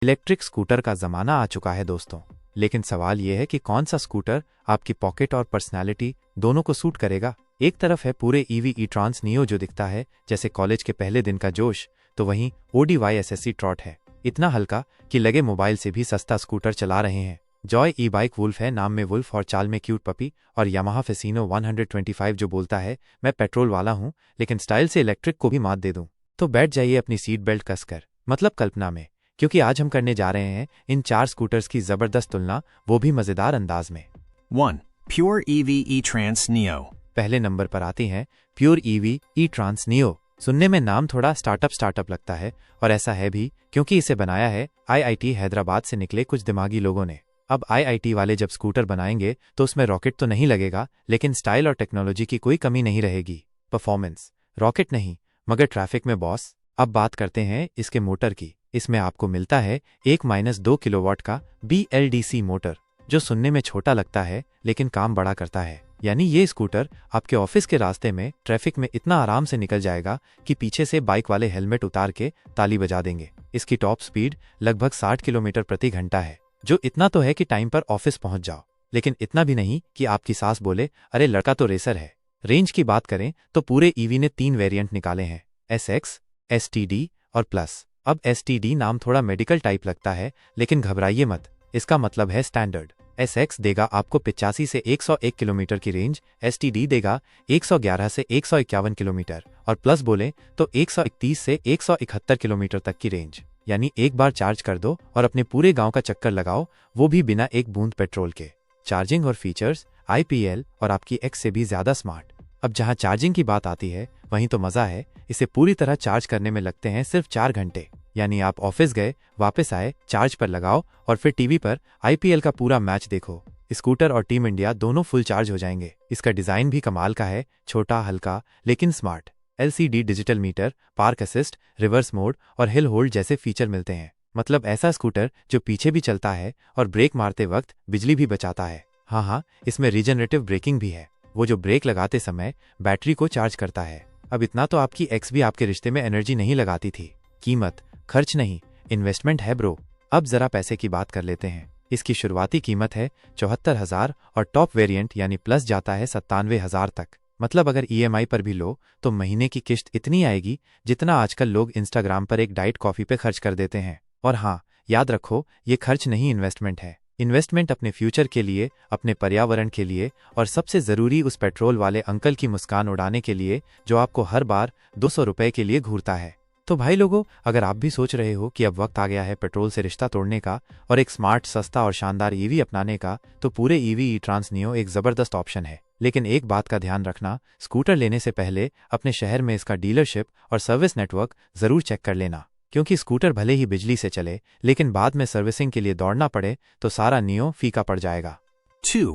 Electric scooter का ज़माना आ चुका है दोस्तों, लेकिन सवाल यह है कि कौन सा स्कूटर आपकी पॉकेट और पर्सनैलिटी दोनों को सूट करेगा। एक तरफ है पूरे ईवी ई-ट्रांस नियो जो दिखता है जैसे कॉलेज के पहले दिन का जोश, तो वहीं ODY SSC ट्रॉट है, इतना हल्का कि लगे मोबाइल से भी सस्ता स्कूटर चला रहे हैं। जॉय ई बाइक वुल्फ है, नाम में वुल्फ और चाल में क्यूट पपी, और यामाहा फेसिनो 125 जो बोलता है मैं पेट्रोल वाला हूं लेकिन स्टाइल से इलेक्ट्रिक को भी मात दे दूं। तो बैठ जाइए अपनी सीट बेल्ट कसकर, मतलब कल्पना में, क्योंकि आज हम करने जा रहे हैं इन 4 स्कूटर्स की जबरदस्त तुलना, वो भी मजेदार अंदाज में। 1. Pure EV e-Trans Neo. पहले नंबर पर आती हैं प्योर ईवी ई-ट्रांस नियो। सुनने में नाम थोड़ा स्टार्टअप लगता है, और ऐसा है भी क्योंकि इसे बनाया है IIT हैदराबाद से निकले कुछ दिमागी लोगों ने। अब IIT वाले जब स्कूटर बनाएंगे तो उसमें रॉकेट तो नहीं लगेगा, लेकिन स्टाइल और टेक्नोलॉजी की कोई कमी नहीं रहेगी। परफॉर्मेंस रॉकेट नहीं, मगर ट्रैफिक में बॉस। अब बात करते हैं इसके मोटर की। इसमें आपको मिलता है 1-2 किलोवाट का BLDC मोटर, जो सुनने में छोटा लगता है लेकिन काम बड़ा करता है। यानी ये स्कूटर आपके ऑफिस के रास्ते में ट्रैफिक में इतना आराम से निकल जाएगा कि पीछे से बाइक वाले हेलमेट उतार के ताली बजा देंगे। इसकी टॉप स्पीड लगभग 60 किलोमीटर प्रति घंटा है, जो इतना तो है कि टाइम पर ऑफिस पहुंच जाओ, लेकिन इतना भी नहीं कि आपकी सास बोले अरे लड़का तो रेसर है। रेंज की बात करें तो पूरे ईवी ने 3 वेरिएंट निकाले हैं, SX, STD और प्लस। अब STD नाम थोड़ा मेडिकल टाइप लगता है, लेकिन घबराइए मत, इसका मतलब है स्टैंडर्ड। SX देगा आपको 85 से 101 किलोमीटर की रेंज, STD देगा 111 से 151 किलोमीटर, और प्लस बोले तो 131 से 171 किलोमीटर तक की रेंज। यानी एक बार चार्ज कर दो और अपने पूरे गांव का चक्कर लगाओ, वो भी बिना एक बूंद पेट्रोल के। चार्जिंग और फीचर्स IPL और आपकी X से भी ज्यादा स्मार्ट। अब जहां चार्जिंग की बात आती है वहीं तो मजा है, इसे पूरी तरह चार्ज करने में लगते हैं सिर्फ 4 घंटे। यानी आप ऑफिस गए, वापस आए, चार्ज पर लगाओ और फिर टीवी पर IPL का पूरा मैच देखो। स्कूटर और टीम इंडिया दोनों फुल चार्ज हो जाएंगे। इसका डिजाइन भी कमाल का है, छोटा हल्का लेकिन smart. LCD digital meter, park assist, reverse mode और हिल होल्ड जैसे फीचर मिलते हैं। मतलब ऐसा स्कूटर जो पीछे भी चलता है और ब्रेक मारते वक्त बिजली भी बचाता है। हाँ, इसमें रीजनरेटिव ब्रेकिंग भी है, वो जो ब्रेक लगाते समय बैटरी को चार्ज करता है। अब इतना तो आपकी एक्स भी आपके रिश्ते में एनर्जी नहीं लगाती थी। कीमत खर्च नहीं, इन्वेस्टमेंट है ब्रो। अब जरा पैसे की बात कर लेते हैं। इसकी शुरुआती कीमत है 74,000 और टॉप वेरिएंट यानी प्लस जाता है 97,000 तक। मतलब अगर EMI पर भी लो तो महीने की किश्त इतनी आएगी जितना आजकल लोग इंस्टाग्राम पर एक डाइट कॉफी पे खर्च कर देते हैं। और हाँ, याद रखो, ये खर्च नहीं, इन्वेस्टमेंट है। इन्वेस्टमेंट अपने फ्यूचर के लिए, अपने पर्यावरण के लिए, और सबसे जरूरी उस पेट्रोल वाले अंकल की मुस्कान उड़ाने के लिए जो आपको हर बार 200 रुपए के लिए घूरता है। तो भाई लोगों, अगर आप भी सोच रहे हो कि अब वक्त आ गया है पेट्रोल से रिश्ता तोड़ने का और एक स्मार्ट, सस्ता और शानदार EV अपनाने का, तो पूरे EV ई-ट्रांस नियो एक जबरदस्त ऑप्शन है। लेकिन एक बात का ध्यान रखना, स्कूटर लेने से पहले अपने शहर में इसका डीलरशिप और सर्विस नेटवर्क जरूर चेक कर लेना, क्योंकि स्कूटर भले ही बिजली से चले लेकिन बाद में सर्विसिंग के लिए दौड़ना पड़े तो सारा नियो फीका पड़ जाएगा। 2.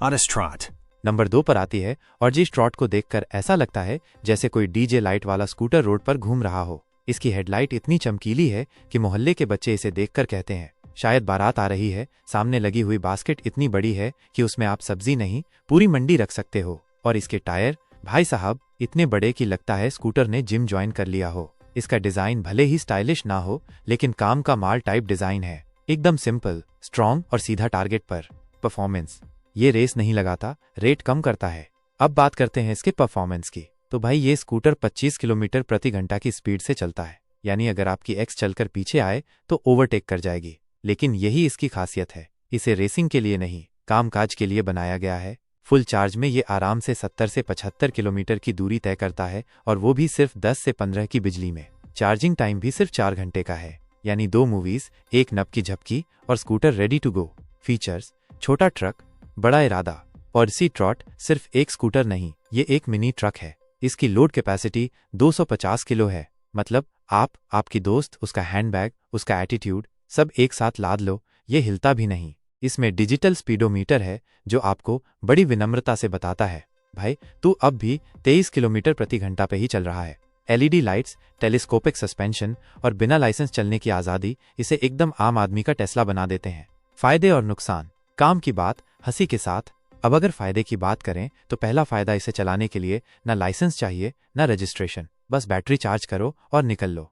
Autostrot. नंबर 2 पर आती है ऑडी ट्रॉट को देखकर ऐसा लगता है जैसे कोई DJ लाइट वाला स्कूटर रोड पर घूम रहा हो। इसकी हेडलाइट इतनी चमकीली है कि मोहल्ले के बच्चे इसे देखकर कहते हैं शायद बारात आ रही है। सामने लगी हुई बास्केट इतनी बड़ी है कि उसमें आप सब्जी नहीं, पूरी मंडी रख सकते हो। और इसके टायर भाई साहब इतने बड़े कि लगता है स्कूटर ने जिम ज्वाइन कर लिया हो। इसका डिजाइन भले ही स्टाइलिश ना हो, लेकिन काम का माल टाइप डिजाइन है, एकदम सिंपल, स्ट्रॉन्ग और सीधा टारगेट पर। परफॉर्मेंस, ये रेस नहीं लगाता, रेट कम करता है। अब बात करते हैं इसके परफॉर्मेंस की। तो भाई ये स्कूटर 25 किलोमीटर प्रति घंटा की स्पीड से चलता है। यानी अगर आपकी एक्स चलकर पीछे आए तो ओवरटेक कर जाएगी। लेकिन यही इसकी खासियत है, इसे रेसिंग के लिए नहीं, कामकाज के लिए बनाया गया है। फुल चार्ज में ये आराम से 70 से 75 किलोमीटर की दूरी तय करता है, और वो भी सिर्फ 10 से 15 की बिजली में। चार्जिंग टाइम भी सिर्फ 4 घंटे का है, यानी 2 मूवीज, 1 नब की झपकी और scooter ready to go. Features, छोटा ट्रक, बड़ा इरादा। ऑडिसी ट्रॉट सिर्फ एक स्कूटर नहीं, ये एक मिनी ट्रक है। इसकी लोड कैपेसिटी 250 किलो है। मतलब आप, आपकी दोस्त, उसका हैंडबैग, उसका एटीट्यूड सब एक साथ लाद लो, ये हिलता भी नहीं। इसमें डिजिटल स्पीडोमीटर है जो आपको बड़ी विनम्रता से बताता है भाई तू अब भी 23 किलोमीटर प्रति घंटा पे ही चल रहा है। LED लाइट्स, टेलीस्कोपिक सस्पेंशन और बिना लाइसेंस चलने की आज़ादी इसे एकदम आम आदमी का टेस्ला बना देते हैं। फायदे और नुकसान, काम की बात हंसी के साथ। अब अगर फायदे की बात करें तो पहला फायदा, इसे चलाने के लिए ना लाइसेंस चाहिए ना रजिस्ट्रेशन, बस बैटरी चार्ज करो और निकल लो,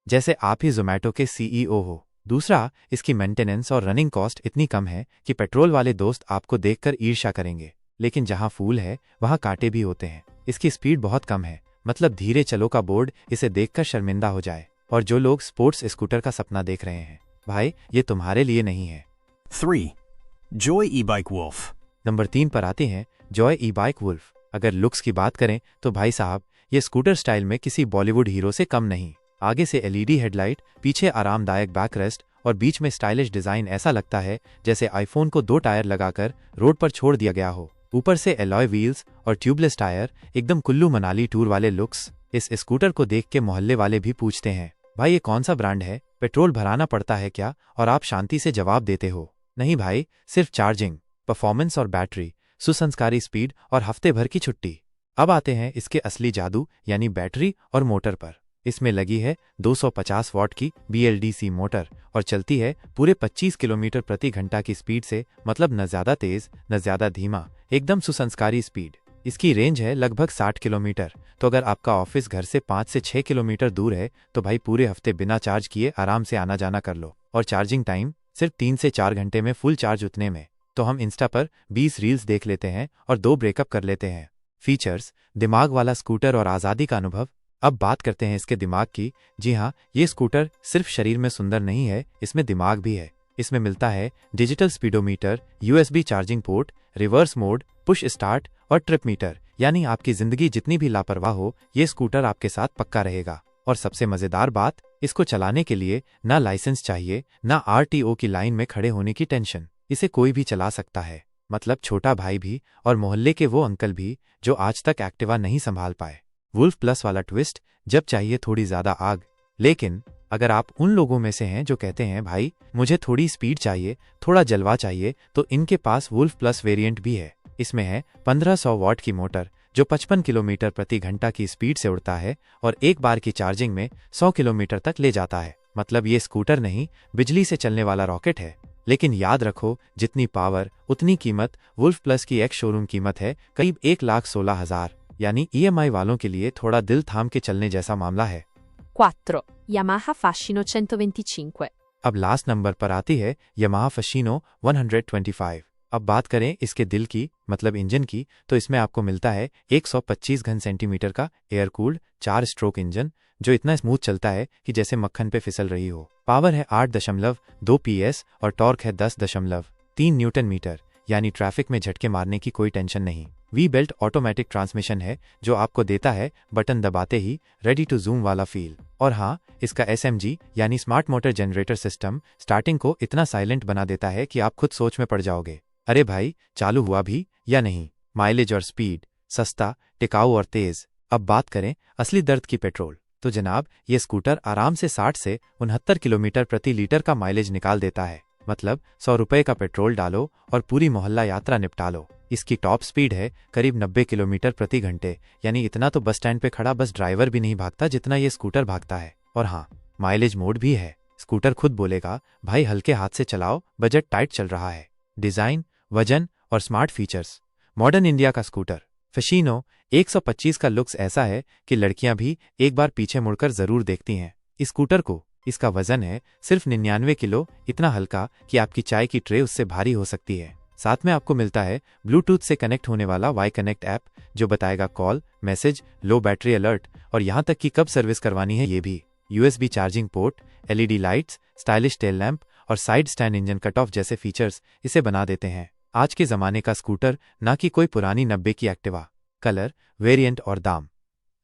जैसे आप ही जोमेटो के CEO हो। दूसरा, इसकी मेंटेनेंस और रनिंग कॉस्ट इतनी कम है कि पेट्रोल वाले दोस्त आपको देखकर ईर्ष्या करेंगे, लेकिन जहां फूल है वहां कांटे भी होते हैं। इसकी स्पीड बहुत कम है, मतलब धीरे चलो का बोर्ड इसे देखकर शर्मिंदा हो जाए। और जो लोग स्पोर्ट्स स्कूटर का सपना देख रहे हैं, भाई ये तुम्हारे लिए नहीं है। 3. Joy e-bike Wolf. नंबर 3 पर आते हैं जॉय ई बाइक वुल्फ। अगर लुक्स की बात करें तो भाई साहब, ये स्कूटर स्टाइल में किसी बॉलीवुड हीरो से कम नहीं। आगे से एलईडी हेडलाइट, पीछे आरामदायक बैकरेस्ट और बीच में स्टाइलिश डिजाइन, ऐसा लगता है जैसे आईफोन को 2 टायर लगाकर रोड पर छोड़ दिया गया हो। ऊपर से एलॉय व्हील्स और ट्यूबलेस टायर, एकदम कुल्लू मनाली टूर वाले लुक्स। इस स्कूटर को देख के मोहल्ले वाले भी पूछते हैं, भाई ये कौन सा ब्रांड है, पेट्रोल भराना पड़ता है क्या? और आप शांति से जवाब देते हो, नहीं भाई, सिर्फ चार्जिंग, परफॉर्मेंस और बैटरी, सुसंस्कारी स्पीड और हफ्ते भर की छुट्टी। अब आते हैं इसके असली जादू यानी बैटरी और मोटर पर। इसमें लगी है 250 वॉट की BLDC मोटर और चलती है पूरे 25 किलोमीटर प्रति घंटा की स्पीड से, मतलब न ज्यादा तेज न ज्यादा धीमा, एकदम सुसंस्कारी स्पीड। इसकी रेंज है लगभग 60 किलोमीटर, तो अगर आपका ऑफिस घर से 5 से 6 किलोमीटर दूर है तो भाई पूरे हफ्ते बिना चार्ज किए आराम से आना जाना कर लो। और चार्जिंग टाइम सिर्फ 3 से 4 घंटे में फुल चार्ज। उतने में तो हम इंस्टा पर 20 रील्स देख लेते हैं और 2 ब्रेकअप कर लेते हैं। फीचर्स, दिमाग वाला स्कूटर और आज़ादी का अनुभव। अब बात करते हैं इसके दिमाग की। जी हाँ, ये स्कूटर सिर्फ शरीर में सुंदर नहीं है, इसमें दिमाग भी है। इसमें मिलता है digital speedometer, USB charging port, reverse mode, push start और ट्रिप मीटर, यानी आपकी जिंदगी जितनी भी लापरवाह हो, ये स्कूटर आपके साथ पक्का रहेगा। और सबसे मजेदार बात, इसको चलाने के लिए ना लाइसेंस चाहिए, ना RTO की लाइन में खड़े होने की टेंशन। इसे कोई भी चला सकता है, मतलब छोटा भाई भी और मोहल्ले के वो अंकल भी जो आज तक एक्टिवा नहीं संभाल पाए। वुल्फ प्लस वाला ट्विस्ट, जब चाहिए थोड़ी ज्यादा आग। लेकिन अगर आप उन लोगों में से हैं जो कहते हैं भाई मुझे थोड़ी स्पीड चाहिए, थोड़ा जलवा चाहिए, तो इनके पास वुल्फ प्लस वेरिएंट भी है। इसमें है 1500 वॉट की मोटर जो 55 किलोमीटर प्रति घंटा की स्पीड से उड़ता है और एक बार की चार्जिंग में 100 किलोमीटर तक ले जाता है। मतलब ये स्कूटर नहीं, बिजली से चलने वाला रॉकेट है। लेकिन याद रखो, जितनी पावर उतनी कीमत। वुल्फ प्लस की एक्स शोरूम कीमत है करीब 1,16,000, यानी EMI वालों के लिए थोड़ा दिल थाम के चलने जैसा मामला है। 4. Yamaha Fascino 125. अब लास्ट नंबर पर आती है Yamaha Fascino 125। अब बात करें इसके दिल की, मतलब इंजन की, तो इसमें आपको मिलता है 125 घन सेंटीमीटर का एयर कूल्ड 4 स्ट्रोक इंजन जो इतना स्मूथ चलता है कि जैसे मक्खन पे फिसल रही हो। पावर है 8.2 PS और टॉर्क है 10.3 न्यूटन मीटर, यानी ट्रैफिक में झटके मारने की कोई टेंशन नहीं। V-बेल्ट ऑटोमेटिक ट्रांसमिशन है जो आपको देता है बटन दबाते ही रेडी टू जूम वाला फील। और हाँ, इसका SMG यानी smart motor generator system starting को इतना साइलेंट बना देता है कि आप खुद सोच में पड़ जाओगे, अरे भाई चालू हुआ भी या नहीं। माइलेज और स्पीड, सस्ता, टिकाऊ और तेज। अब बात करें असली दर्द की पेट्रोल, तो जनाब ये स्कूटर आराम से 60 से 69 किलोमीटर प्रति लीटर का माइलेज निकाल देता है। मतलब 100 रुपए का पेट्रोल डालो और पूरी मोहल्ला यात्रा निपटा लो। इसकी टॉप स्पीड है करीब 90 किलोमीटर प्रति घंटे, यानी इतना तो बस स्टैंड पे खड़ा बस ड्राइवर भी नहीं भागता जितना ये स्कूटर भागता है। और हाँ, माइलेज मोड भी है। स्कूटर खुद बोलेगा भाई हल्के हाथ से चलाओ, बजट टाइट चल रहा है। डिजाइन, वजन और स्मार्ट फीचर्स, मॉडर्न इंडिया का स्कूटर फशीनो 125 का लुक्स ऐसा है कि लड़कियां भी एक बार पीछे मुड़कर जरूर देखती हैं इस स्कूटर को। इसका वजन है सिर्फ 99 किलो, इतना हल्का कि आपकी चाय की ट्रे उससे भारी हो सकती है। साथ में आपको मिलता है ब्लूटूथ से कनेक्ट होने वाला वाई कनेक्ट ऐप जो बताएगा कॉल, मैसेज, लो बैटरी अलर्ट और यहाँ तक कि कब सर्विस करवानी है ये भी। USB charging port, LED lights, stylish tail lamp और side stand engine cut off जैसे फीचर्स इसे बना देते हैं आज के जमाने का स्कूटर, ना कि कोई पुरानी 90 की एक्टिवा। कलर, वेरिएंट और दाम,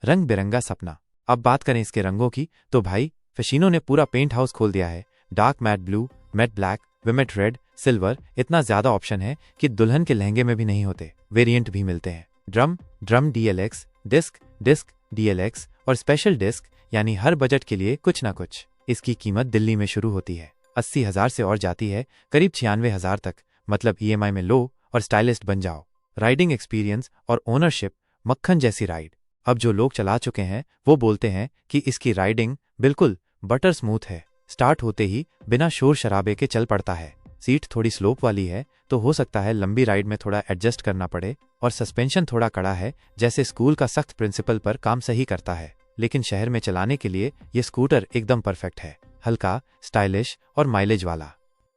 रंग बिरंगा सपना। अब बात करें इसके रंगों की तो भाई फशीनो ने पूरा पेंट हाउस खोल दिया है। Dark matte blue, matte black, विमेट रेड, सिल्वर, इतना ज्यादा ऑप्शन है कि दुल्हन के लहंगे में भी नहीं होते। वेरिएंट भी मिलते हैं ड्रम DLX, डिस्क DLX और स्पेशल डिस्क, यानी हर बजट के लिए कुछ ना कुछ। इसकी कीमत दिल्ली में शुरू होती है 80,000 से और जाती है करीब 96,000 तक। मतलब EMI में लो और स्टाइलिस्ट बन जाओ। राइडिंग एक्सपीरियंस और ओनरशिप, मक्खन जैसी राइड। अब जो लोग चला चुके हैं वो बोलते हैं कि इसकी राइडिंग बिल्कुल बटर स्मूथ है। स्टार्ट होते ही बिना शोर शराबे के चल पड़ता है। सीट थोड़ी स्लोप वाली है तो हो सकता है लंबी राइड में थोड़ा एडजस्ट करना पड़े। और सस्पेंशन थोड़ा कड़ा है, जैसे स्कूल का सख्त प्रिंसिपल पर काम सही करता है। लेकिन शहर में चलाने के लिए ये स्कूटर एकदम परफेक्ट है। हल्का, स्टाइलिश और माइलेज वाला।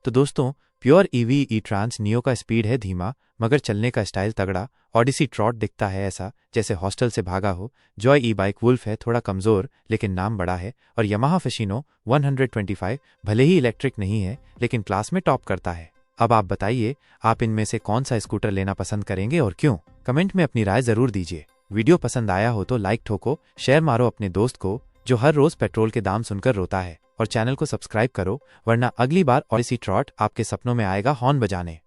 तो दोस्तों, प्योर ईवी ई ट्रांस नियो का स्पीड है धीमा, मगर चलने का स्टाइल तगड़ा। ऑडिसी ट्रॉट दिखता है ऐसा जैसे हॉस्टल से भागा हो। जॉय ई बाइक वुल्फ है थोड़ा कमजोर लेकिन नाम बड़ा है। और यमाहा फशीनो 125 भले ही इलेक्ट्रिक नहीं है लेकिन क्लास में टॉप करता है। अब आप बताइए, आप इनमें से कौन सा स्कूटर लेना पसंद करेंगे और क्यों? कमेंट में अपनी राय जरूर दीजिए। वीडियो पसंद आया हो तो लाइक ठोको, शेयर मारो अपने दोस्त को जो हर रोज पेट्रोल के दाम सुनकर रोता है, और चैनल को सब्सक्राइब करो, वरना अगली बार ऑडिसी ट्रॉट आपके सपनों में आएगा हॉर्न बजाने।